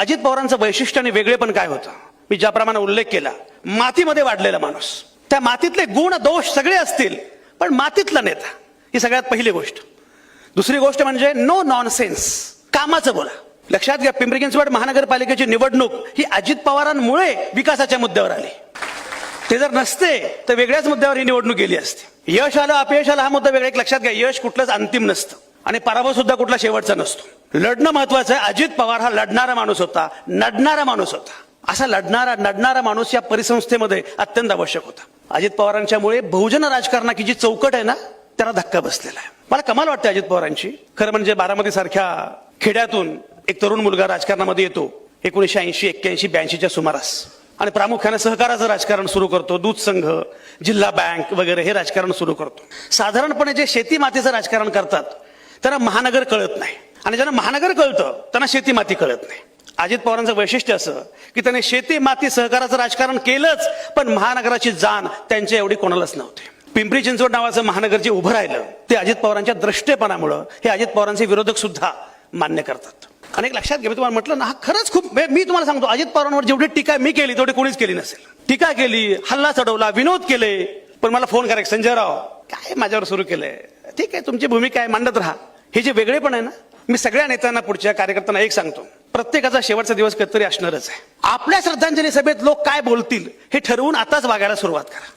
अजित पवारांचं वैशिष्ट्य आणि वेगळेपण काय होतं, मी ज्याप्रमाणे उल्लेख केला, मातीमध्ये वाढलेला माणूस, त्या मातीतले गुण दोष सगळे असतील पण मातीतला नेता, ही सगळ्यात पहिली गोष्ट. दुसरी गोष्ट म्हणजे नो नॉनसेन्स, कामाचं बोला. लक्षात घ्या, पिंपरी चिंचवड महानगरपालिकेची निवडणूक ही अजित पवारांमुळे विकासाच्या मुद्द्यावर आली. ते जर नसते तर वेगळ्याच मुद्द्यावर ही निवडणूक गेली असती. यश आलं अपयश आलं हा मुद्दा वेगळा. एक लक्षात घ्या, यश कुठलंच अंतिम नसतं आणि पराभव सुद्धा कुठला शेवटचा नसतो. लढणं महत्वाचं आहे. अजित पवार हा लढणारा माणूस होता, नडणारा माणूस होता. असा नडणारा माणूस या परिसंस्थेमध्ये अत्यंत आवश्यक होता. अजित पवारांच्यामुळे बहुजन राजकारणाची जी चौकट आहे ना, त्याला धक्का बसलेला आहे. मला कमाल वाटते अजित पवारांची. खरं म्हणजे बारामती सारख्या खेड्यातून एक तरुण मुलगा राजकारणामध्ये येतो 1980, 81, 82च्या सुमारास, आणि प्रामुख्याने सहकाराचं राजकारण सुरू करतो. दूध संघ, जिल्हा बँक वगैरे हे राजकारण सुरू करतो. साधारणपणे जे शेती मातीचं राजकारण करतात त्यांना महानगर कळत नाही, आणि ज्यांना महानगर कळतं त्यांना शेती माती कळत नाही. अजित पवारांचं वैशिष्ट्य असं की त्याने शेती माती सहकाराचं राजकारण केलंच, पण महानगराची जाण त्यांच्या एवढी कोणालाच नव्हती. पिंपरी चिंचवड नावाचं महानगर जे उभं राहिलं ते अजित पवारांच्या द्रष्टेपणामुळं हे अजित पवारांचे विरोधक सुद्धा मान्य करतात. आणि एक लक्षात घ्या, मी तुम्हाला म्हटलं ना, हा खरंच खूप, मी तुम्हाला सांगतो, अजित पवारांवर जेवढी टीका मी केली तेवढी कोणीच केली नसेल. टीका केली, हल्ला चढवला, विनोद केले, पण मला फोन करायचा, संजय राव काय माझ्यावर सुरू केलंय, ठीक आहे तुमची भूमिका आहे, मांडत राहा. हे जे वेगळेपण आहे ना, मी सगळ्या नेत्यांना, पुढच्या कार्यकर्त्यांना एक सांगतो, प्रत्येकाचा शेवटचा दिवस कधीतरी असणारच आहे. आपल्या श्रद्धांजली सभेत लोक काय बोलतील हे ठरवून आताच वागायला सुरुवात करा.